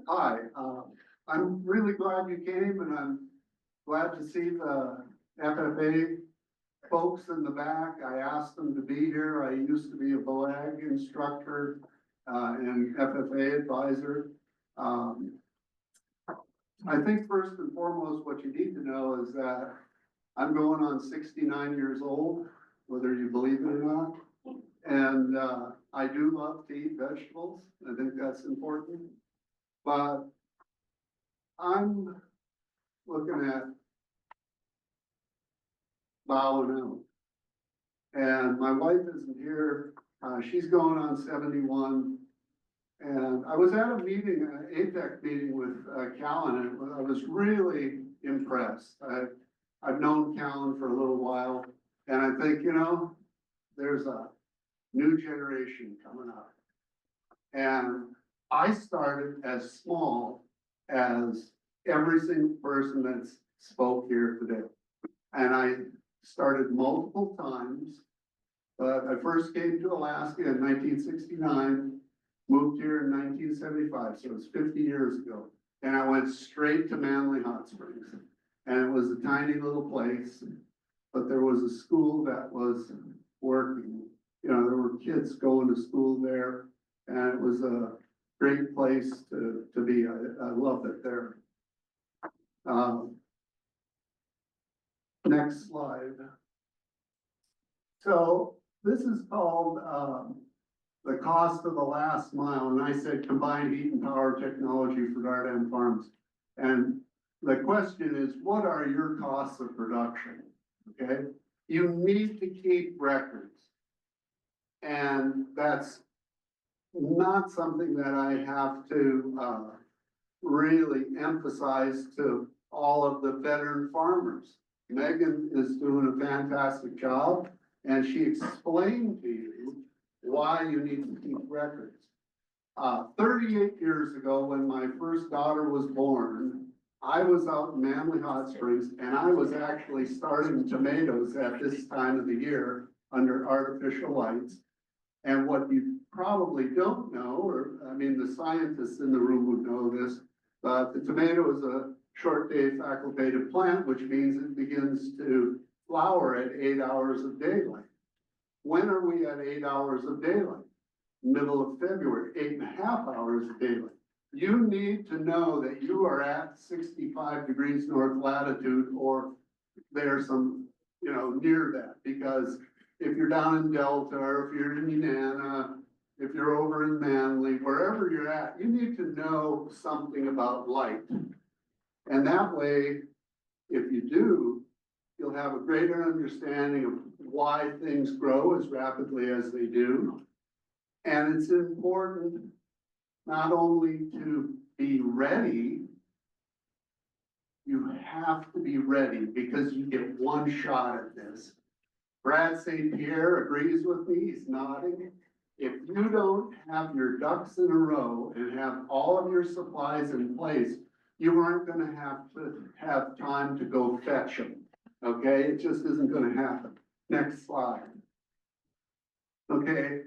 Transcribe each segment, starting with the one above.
Hi, I'm really glad you came and I'm glad to see the FFA folks in the back. I asked them to be here. I used to be a BOAG instructor, and FFA advisor. I think first and foremost, what you need to know is that I'm going on 69 years old, whether you believe it or not. And, I do love to eat vegetables. I think that's important. But I'm looking at bowing out. And my wife isn't here. She's going on 71. And I was at a meeting, an APEC meeting with Callan, and I was really impressed. I've known Callan for a little while, and I think, there's a new generation coming up. And I started as small as every single person that's spoke here today. And I started multiple times, but I first came to Alaska in 1969, moved here in 1975, so it's 50 years ago. And I went straight to Manly Hot Springs. And it was a tiny little place, but there was a school that was working. There were kids going to school there, and it was a great place to be. I loved it there. Next slide. So this is called the cost of the last mile, and I said combined heat and power technology for Darden Farms. And the question is, what are your costs of production? Okay, you need to keep records. And that's not something that I have to really emphasize to all of the veteran farmers. Megan is doing a fantastic job, and she explained to you why you need to keep records. 38 years ago, when my first daughter was born, I was out in Manly Hot Springs, and I was actually starting tomatoes at this time of the year under artificial lights. And what you probably don't know, or the scientists in the room would know this, but the tomato is a short day facultative plant, which means it begins to flower at 8 hours of daylight. When are we at 8 hours of daylight? Middle of February, 8.5 hours of daylight. You need to know that you are at 65 degrees north latitude, or there's some, near that, because if you're down in Delta, or if you're in Nenana, if you're over in Manly, wherever you're at, you need to know something about light. And that way, if you do, you'll have a greater understanding of why things grow as rapidly as they do. And it's important not only to be ready, you have to be ready, because you get one shot at this. Brad St. Pierre agrees with me, he's nodding. If you don't have your ducks in a row and have all of your supplies in place, you aren't gonna have time to go fetch them, okay? It just isn't gonna happen. Next slide. Okay,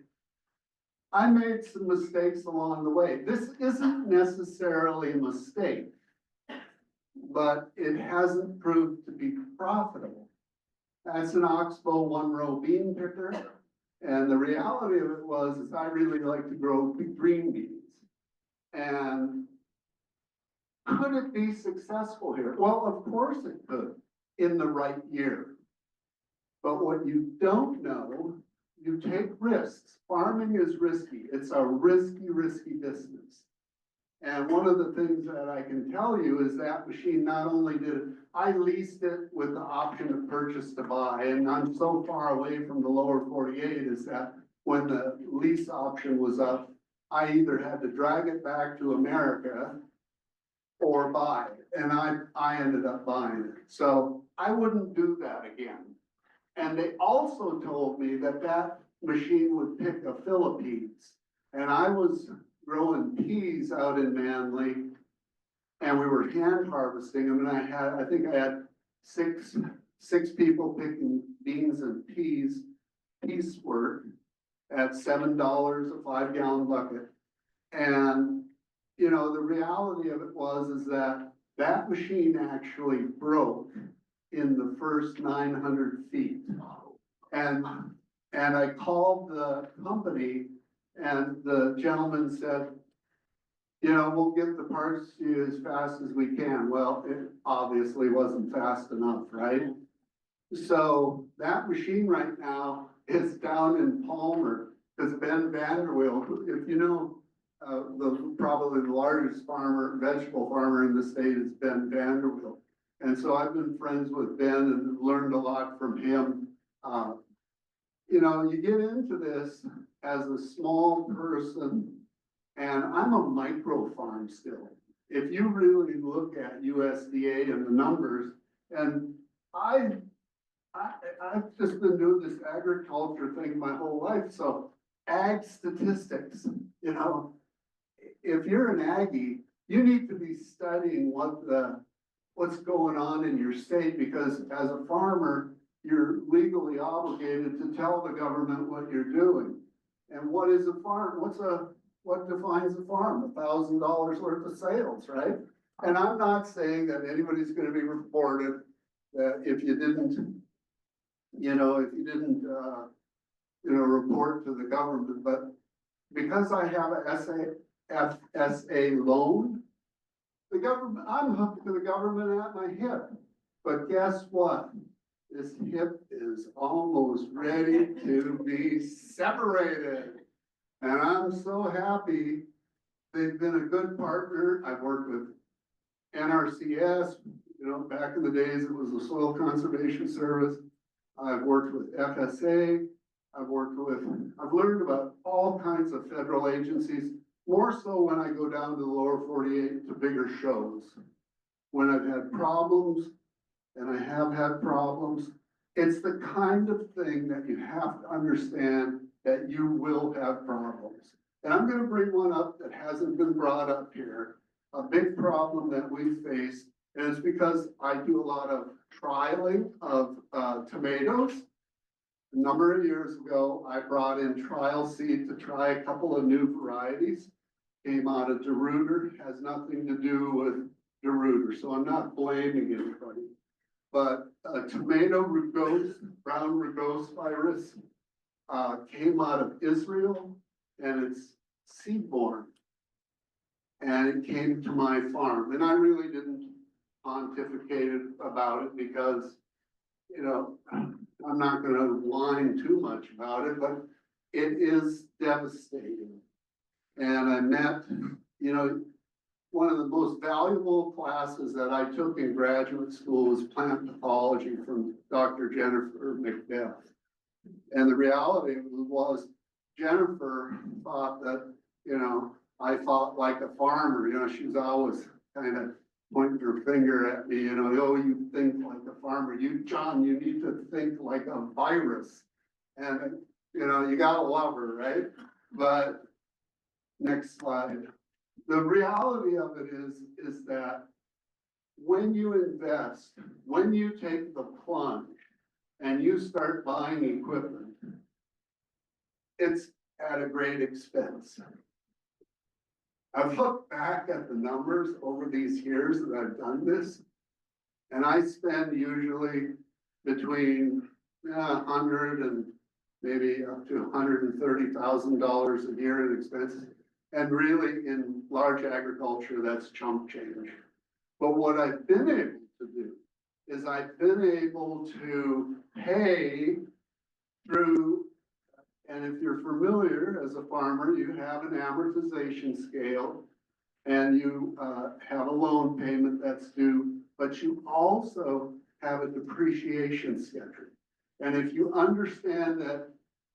I made some mistakes along the way. This isn't necessarily a mistake, but it hasn't proved to be profitable. That's an Oxbow 1-row bean picker. And the reality of it is I really like to grow green beans. And could it be successful here? Well, of course it could, in the right year. But what you don't know, you take risks. Farming is risky. It's a risky business. And one of the things that I can tell you is that machine, not only I leased it with the option of purchase to buy, and I'm so far away from the lower 48 is that when the lease option was up, I either had to drag it back to America or buy it. And I ended up buying it. So I wouldn't do that again. And they also told me that that machine would pick a Philippines. And I was growing peas out in Manly, and we were hand harvesting them, and I think I had six people picking beans and peas piecework at $7 a 5-gallon bucket. And you know, the reality of it is that that machine actually broke in the first 900 feet. And, and I called the company and the gentleman said, you know, we'll get the parts to you as fast as we can. Well, it obviously wasn't fast enough, right? So that machine right now is down in Palmer, because Ben Vanderweel, if you know, probably the largest vegetable farmer in the state is Ben Vanderweel. And so I've been friends with Ben and learned a lot from him. You know, you get into this as a small person, and I'm a micro farm still. If you really look at USDA and the numbers, and I've just been doing this agriculture thing my whole life, so ag statistics, you know, if you're an Aggie, you need to be studying what's going on in your state, because as a farmer, you're legally obligated to tell the government what you're doing. And what is a farm? What defines a farm? $1,000 worth of sales, right? And I'm not saying that anybody's gonna be reported that if you didn't, report to the government, but because I have a FSA loan, the government, I'm hooked to the government at my hip. But guess what? This hip is almost ready to be separated. And I'm so happy. They've been a good partner. I've worked with NRCS, you know, back in the days, it was the Soil Conservation Service. I've worked with FSA. I've learned about all kinds of federal agencies, more so when I go down to the lower 48 to bigger shows. When I've had problems, and I have had problems, it's the kind of thing that you have to understand that you will have problems. And I'm gonna bring one up that hasn't been brought up here. A big problem that we face, and it's because I do a lot of trialing of tomatoes. A number of years ago, I brought in trial seed to try a couple of new varieties. Came out of DeRuyter, has nothing to do with DeRuyter, so I'm not blaming anybody. But tomato rugose, brown rugose virus, came out of Israel, and it's seed-borne. And it came to my farm, and I really didn't pontificate about it because, you know, I'm not gonna whine too much about it, but it is devastating. And I met, you know, one of the most valuable classes that I took in graduate school was plant pathology from Dr. Jennifer McBeth. And the reality was Jennifer thought that, you know, I thought like a farmer, you know, she's always kind of pointing her finger at me, you know, oh, you think like a farmer. John, you need to think like a virus. And, you know, you gotta love her, right? But next slide. The reality of it is that when you invest, when you take the plunge and you start buying equipment, it's at a great expense. I've looked back at the numbers over these years that I've done this, and I spend usually between $100 and maybe up to $130,000 a year in expenses. And really in large agriculture, that's chump change. But what I've been able to do is I've been able to pay through, and if you're familiar as a farmer, you have an amortization scale and you have a loan payment that's due, but you also have a depreciation schedule. And if you understand that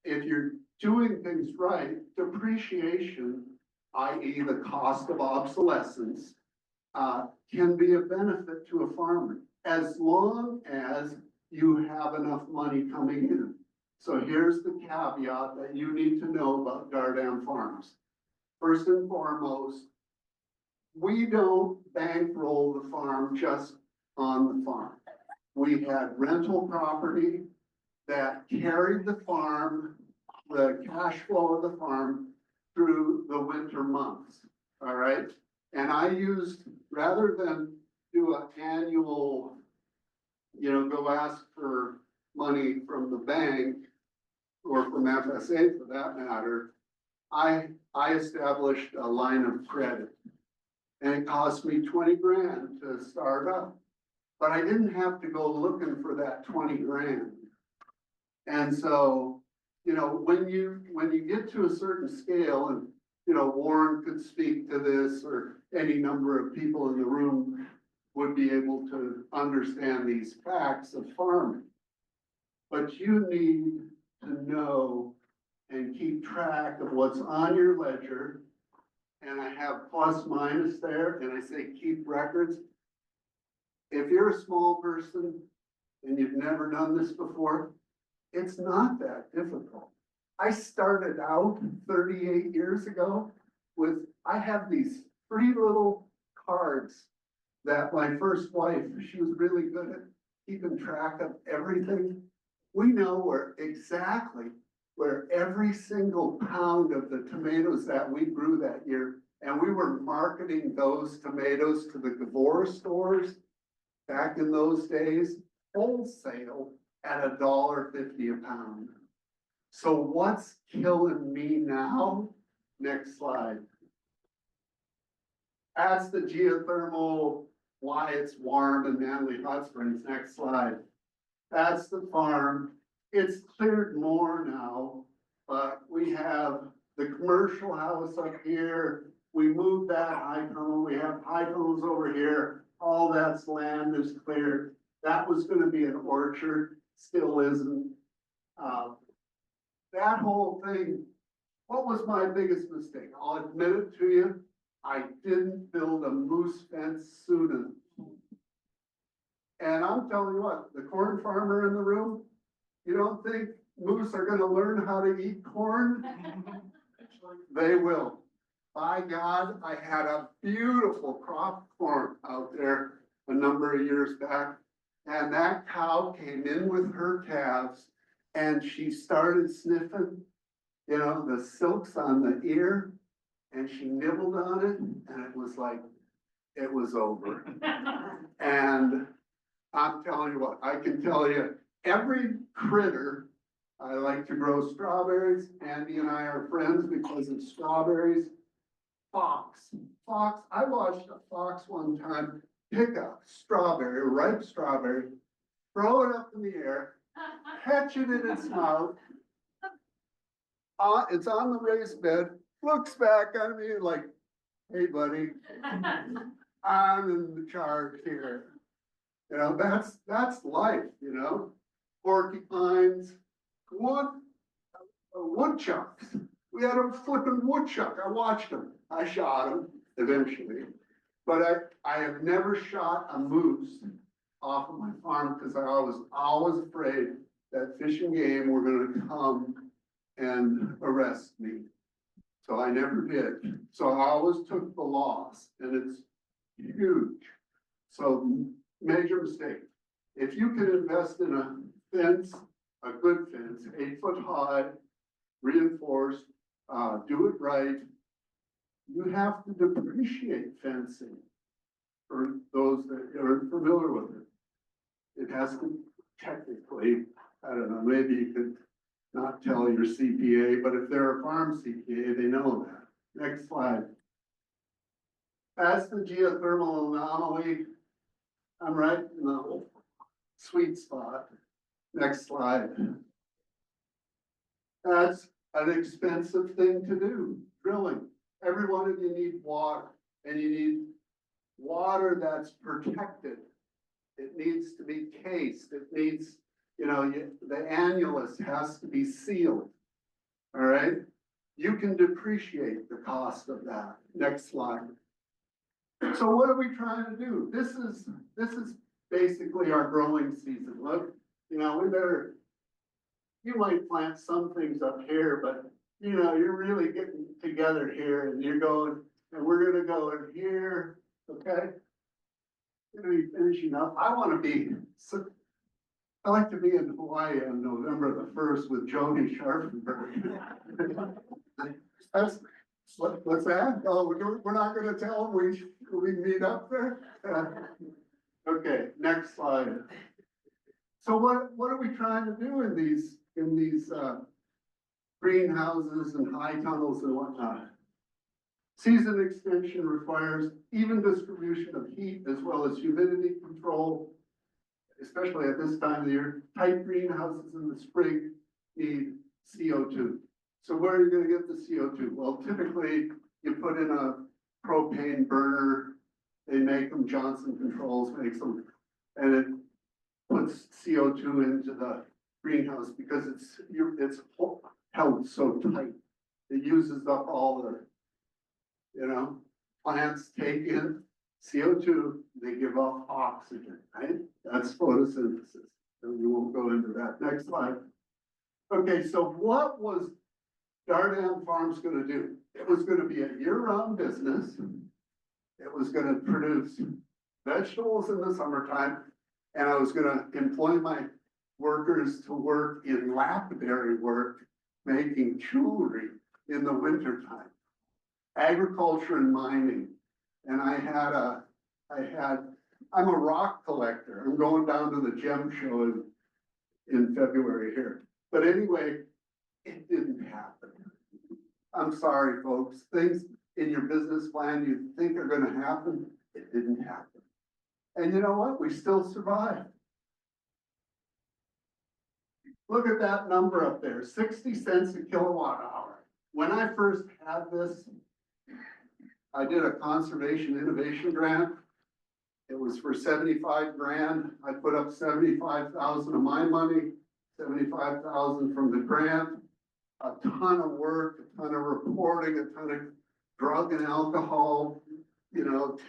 if you're doing things right, depreciation, i.e. the cost of obsolescence, can be a benefit to a farmer as long as you have enough money coming in. So here's the caveat that you need to know about Dardan Farms. First and foremost, we don't bankroll the farm just on the farm. We had rental property that carried the farm, the cash flow of the farm through the winter months, all right? And I used, rather than do an annual, go ask for money from the bank or from FSA for that matter, I established a line of credit. And it cost me 20 grand to start up. But I didn't have to go looking for that 20 grand. And so, when you get to a certain scale, and, Warren could speak to this, or any number of people in the room would be able to understand these facts of farming. But you need to know and keep track of what's on your ledger. And I have plus minus there, and I say keep records. If you're a small person and you've never done this before, it's not that difficult. I started out 38 years ago I have these 3 little cards that my first wife, she was really good at keeping track of everything. We know exactly where every single pound of the tomatoes that we grew that year, and we were marketing those tomatoes to the Gavora stores back in those days, wholesale at $1.50 a pound. So what's killing me now? Next slide. That's the geothermal, why it's warm in Manly Hot Springs. Next slide. That's the farm. It's cleared more now, but we have the commercial house up here. We moved that high tunnel. We have high tunnels over here. All that's land is cleared. That was gonna be an orchard, still isn't. That whole thing, what was my biggest mistake? I'll admit it to you. I didn't build a moose fence soon enough. And I'm telling you what, the corn farmer in the room, you don't think moose are gonna learn how to eat corn? They will. By God, I had a beautiful crop of corn out there a number of years back. And that cow came in with her calves and she started sniffing, the silks on the ear, and she nibbled on it, and it was like, it was over. And I'm telling you what, I can tell you, every critter, I like to grow strawberries. Andy and I are friends because of strawberries. Fox, I watched a fox one time pick a strawberry, a ripe strawberry, throw it up in the air, catch it in its mouth. It's on the raised bed, looks back at me like, hey buddy, I'm in the charge here. That's life, porcupines, woodchucks. We had a flipping woodchuck. I watched him. I shot him eventually. But I have never shot a moose off of my farm because I was always afraid that Fish and Game were gonna come and arrest me. So I never did. So I always took the loss, and it's huge. So major mistake. If you can invest in a fence, a good fence, 8 foot high, reinforced, do it right, you have to depreciate fencing for those that are familiar with it. It has to technically, I don't know, maybe you could not tell your CPA, but if they're a farm CPA, they know that. Next slide. That's the geothermal anomaly. I'm right in the sweet spot. Next slide. That's an expensive thing to do, drilling. Every one of you need water, and you need water that's protected. It needs to be cased. It needs, the annulus has to be sealed. All right. You can depreciate the cost of that. Next slide. So what are we trying to do? This is basically our growing season. Look, you might plant some things up here, but you're really getting together here, and you're going, and we're gonna go in here, okay? Finishing up. I like to be in Hawaii on November the 1st with Jody Scharfenberg. What's that? Oh, we're not gonna tell them we meet up there? Okay, next slide. So what are we trying to do in these greenhouses and high tunnels and whatnot? Season extension requires even distribution of heat as well as humidity control, especially at this time of the year. Tight greenhouses in the spring need CO2. So where are you gonna get the CO2? Well, typically you put in a propane burner. They make them, Johnson Controls makes them, and it puts CO2 into the greenhouse because it's held so tight. It uses up all the, plants take in CO2, they give off oxygen, right? That's photosynthesis. So we won't go into that. Next slide. Okay, so what was Dardan Farms gonna do? It was gonna be a year-round business. It was gonna produce vegetables in the summertime, and I was gonna employ my workers to work in lapidary work, making jewelry in the wintertime. Agriculture and mining. And I'm a rock collector. I'm going down to the gem show in February here. But anyway, it didn't happen. I'm sorry, folks. Things in your business plan you think are gonna happen, it didn't happen. And you know what? We still survived. Look at that number up there, 60 cents a kilowatt hour. When I first had this, I did a conservation innovation grant. It was for 75 grand. I put up 75,000 of my money, 75,000 from the grant. A ton of work, a ton of reporting, a ton of drug and alcohol,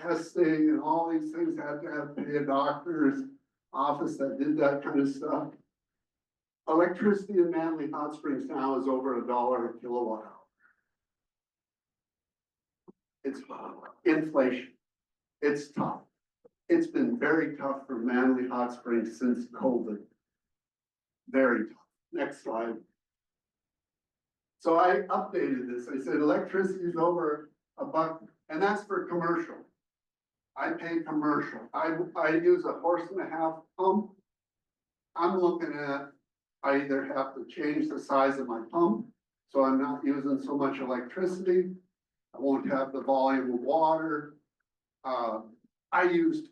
testing and all these things. Had to have pay a doctor's office that did that kind of stuff. Electricity in Manly Hot Springs now is over $1 a kilowatt hour. It's inflation. It's tough. It's been very tough for Manly Hot Springs since COVID. Very tough. Next slide. So I updated this. I said electricity is over $1, and that's for commercial. I pay commercial. I use a 1.5 pump. I'm looking at, I either have to change the size of my pump, so I'm not using so much electricity. I won't have the volume of water. I used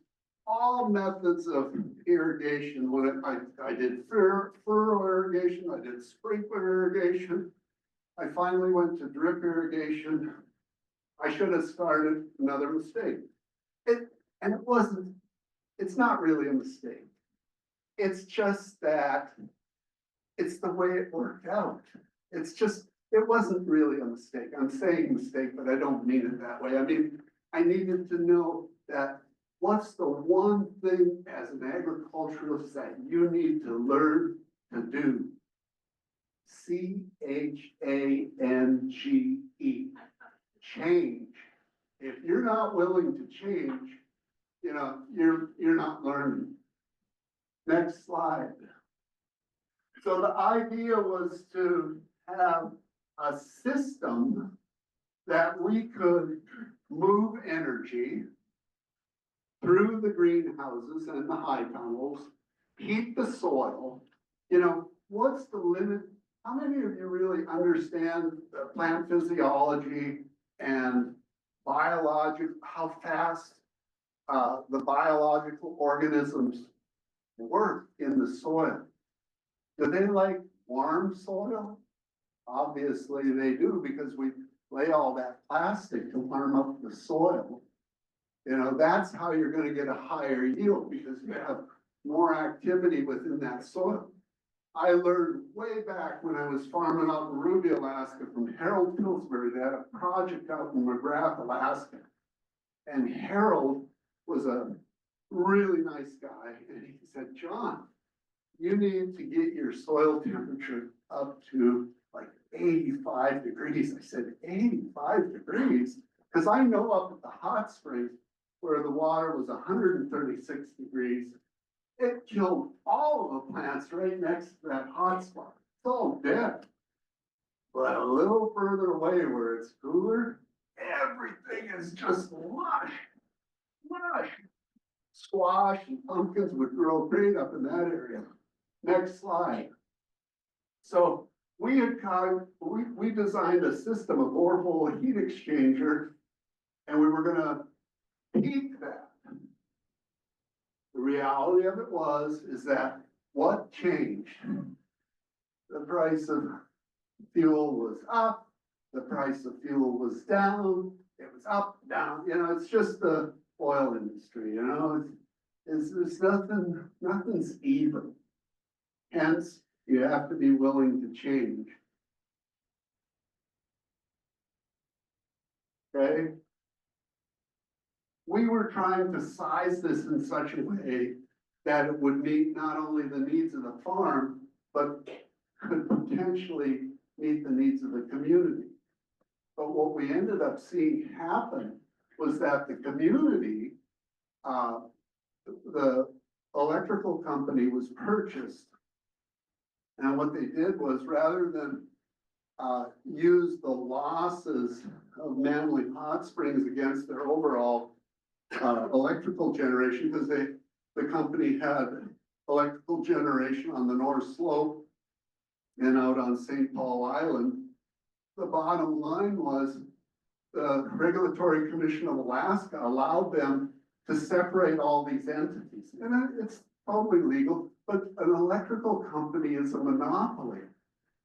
all methods of irrigation when I did furrow irrigation, I did sprinkler irrigation. I finally went to drip irrigation. I should have started, another mistake. It's not really a mistake. It's just that it's the way it worked out. It wasn't really a mistake. I'm saying mistake, but I don't mean it that way. I mean, I needed to know that what's the one thing as an agriculturalist that you need to learn to do? CHANGE, change. If you're not willing to change, you're not learning. Next slide. So the idea was to have a system that we could move energy through the greenhouses and the high tunnels, heat the soil. What's the limit? How many of you really understand plant physiology and how fast the biological organisms work in the soil? Do they like warm soil? Obviously they do, because we lay all that plastic to warm up the soil. That's how you're gonna get a higher yield, because you have more activity within that soil. I learned way back when I was farming out in Ruby, Alaska, from Harold Pillsbury. They had a project out in McGrath, Alaska. And Harold was a really nice guy. And he said, John, you need to get your soil temperature up to like 85 degrees. I said, 85 degrees? Because I know up at the hot springs where the water was 136 degrees, it killed all of the plants right next to that hot spot. It's all dead. But a little further away where it's cooler, everything is just lush, lush. Squash and pumpkins would grow great up in that area. Next slide. So we designed a system, a borehole heat exchanger, and we were gonna heat that. The reality of it is that what changed? The price of fuel was up, the price of fuel was down, it was up, down, it's just the oil industry, there's nothing's even. Hence, you have to be willing to change. Okay? We were trying to size this in such a way that it would meet not only the needs of the farm, but could potentially meet the needs of the community. But what we ended up seeing happen was that the community, the electrical company was purchased. And what they did was, rather than use the losses of Manly Hot Springs against their overall electrical generation, because the company had electrical generation on the North Slope and out on St. Paul Island. The bottom line was the Regulatory Commission of Alaska allowed them to separate all these entities. And it's totally legal, but an electrical company is a monopoly.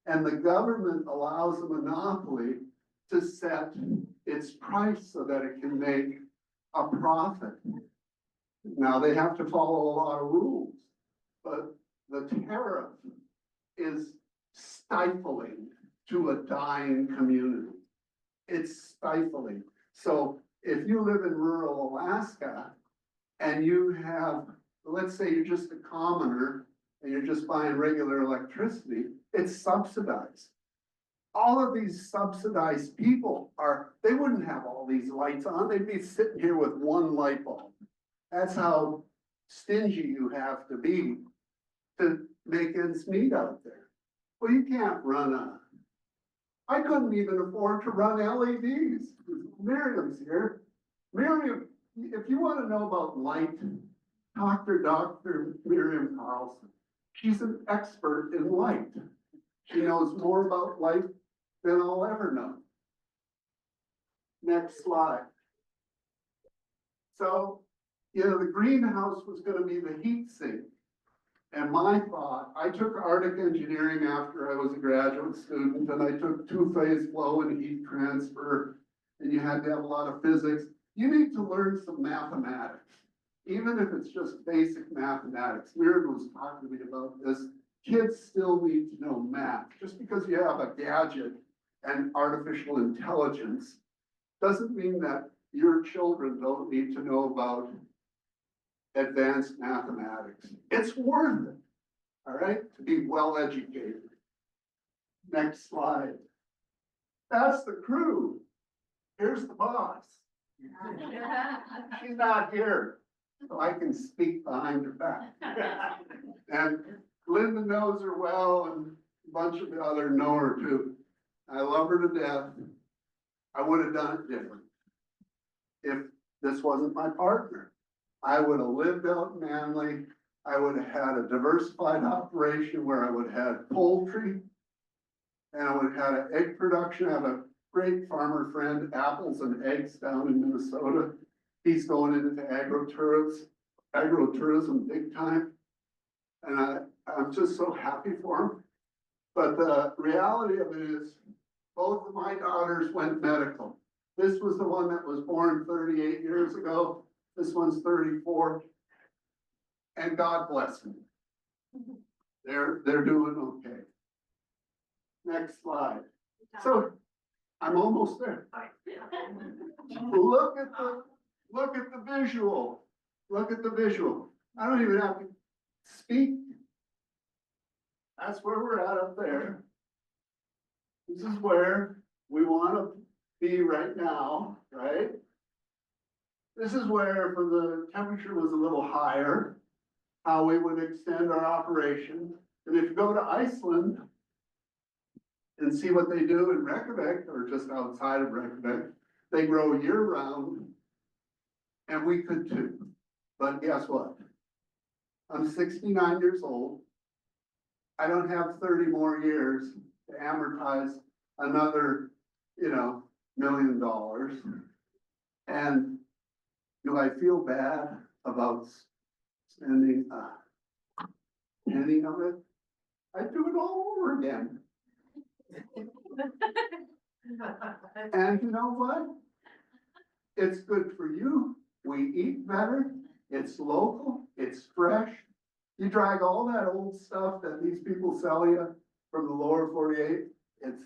And the government allows a monopoly to set its price so that it can make a profit. Now, they have to follow a lot of rules, but the tariff is stifling to a dying community. It's stifling. So if you live in rural Alaska and you have, let's say you're just a commoner and you're just buying regular electricity, it's subsidized. All of these subsidized people they wouldn't have all these lights on. They'd be sitting here with one light bulb. That's how stingy you have to be to make ends meet out there. Well, you can't I couldn't even afford to run LEDs. Miriam's here. Miriam, if you want to know about light, talk to Dr. Miriam Carlson. She's an expert in light. She knows more about light than I'll ever know. Next slide. So, the greenhouse was going to be the heat sink. And my thought, I took Arctic engineering after I was a graduate student, and I took two-phase flow and heat transfer, and you had to have a lot of physics. You need to learn some mathematics, even if it's just basic mathematics. Miriam was talking to me about this. Kids still need to know math. Just because you have a gadget and artificial intelligence doesn't mean that your children don't need to know about advanced mathematics. It's worth it, all right, to be well educated. Next slide. That's the crew. Here's the boss. She's not here, so I can speak behind her back. And Linda knows her well, and a bunch of the other know her too. I love her to death. I would have done it different if this wasn't my partner. I would have lived out in Manly. I would have had a diversified operation where I would have had poultry, and I would have had an egg production. I have a great farmer friend, apples and eggs down in Minnesota. He's going into agritourism big time. And I'm just so happy for him. But the reality of it is both of my daughters went medical. This was the one that was born 38 years ago. This one's 34. And God bless them. They're doing okay. Next slide. So I'm almost there. Look at the visual. Look at the visual. I don't even have to speak. That's where we're at up there. This is where we want to be right now, right? This is where, if the temperature was a little higher, how we would extend our operation. And if you go to Iceland and see what they do in Reykjavik, or just outside of Reykjavik, They grow year round. And we could too. But guess what? I'm 69 years old. I don't have 30 more years to amortize another, $1 million. And do I feel bad about spending a penny of it? I'd do it all over again. And you know what? It's good for you. We eat better. It's local. It's fresh. You drag all that old stuff that these people sell you from the lower 48. It's,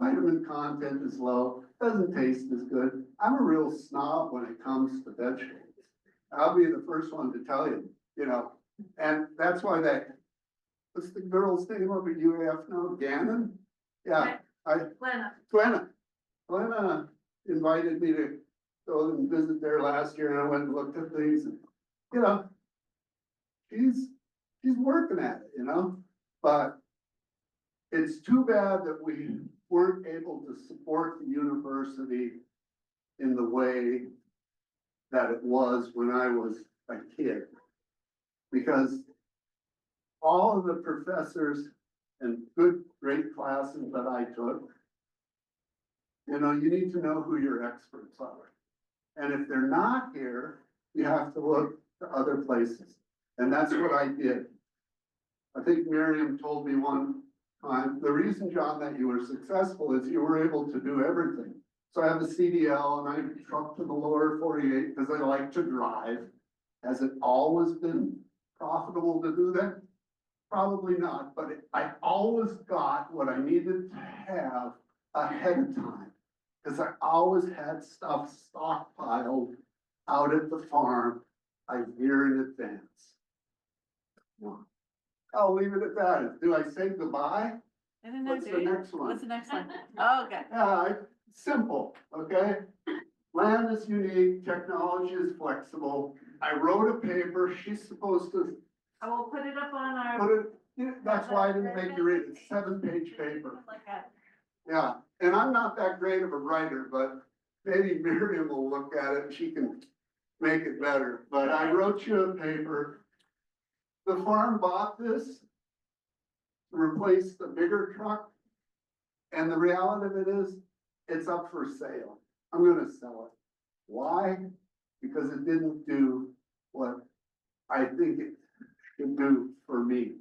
vitamin content is low. Doesn't taste as good. I'm a real snob when it comes to vegetables. I'll be the first one to tell you, and that's why what's the girl's name over at UAF now? Gannon? Yeah, Glenna invited me to go and visit there last year, and I went and looked at things, and, she's working at it, but it's too bad that we weren't able to support the university in the way that it was when I was a kid. Because all of the professors and great classes that I took, you need to know who your experts are. And if they're not here, you have to look to other places. And that's what I did. I think Miriam told me one time, the reason, John, that you were successful is you were able to do everything. So I have a CDL and I truck to the lower 48 because I like to drive. Has it always been profitable to do that? Probably not, but I always got what I needed to have ahead of time. Because I always had stuff stockpiled out at the farm a year in advance. I'll leave it at that. Do I say goodbye? I don't know, What's do the you? next one? What's the next one? Oh, okay. Simple, okay? Land is unique, technology is flexible. I wrote a paper, she's supposed to I will put it up on our. put it, that's why I didn't make you read it, it's 7-page paper. Like that. Yeah, and I'm not that great of a writer, but maybe Miriam will look at it and she can make it better. But I wrote you a paper. The farm bought this to replace the bigger truck. And the reality of it is, it's up for sale. I'm gonna sell it. Why? Because it didn't do what I think it should do for me.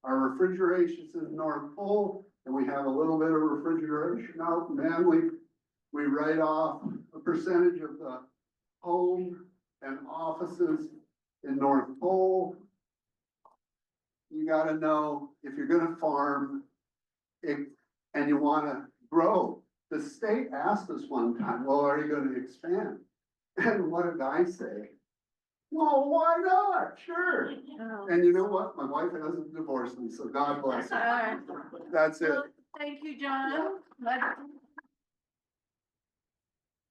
Our refrigeration's in North Pole, and we have a little bit of refrigeration out in Manly. We write off a percentage of the home and offices in North Pole. You gotta know, if you're gonna farm, and you wanna grow. The state asked us one time, well, are you gonna expand? And what did I say? Well, why not? Sure. Oh. And you know what? My wife hasn't divorced me, so God bless All her. right. That's it. Well, thank you, John. Let's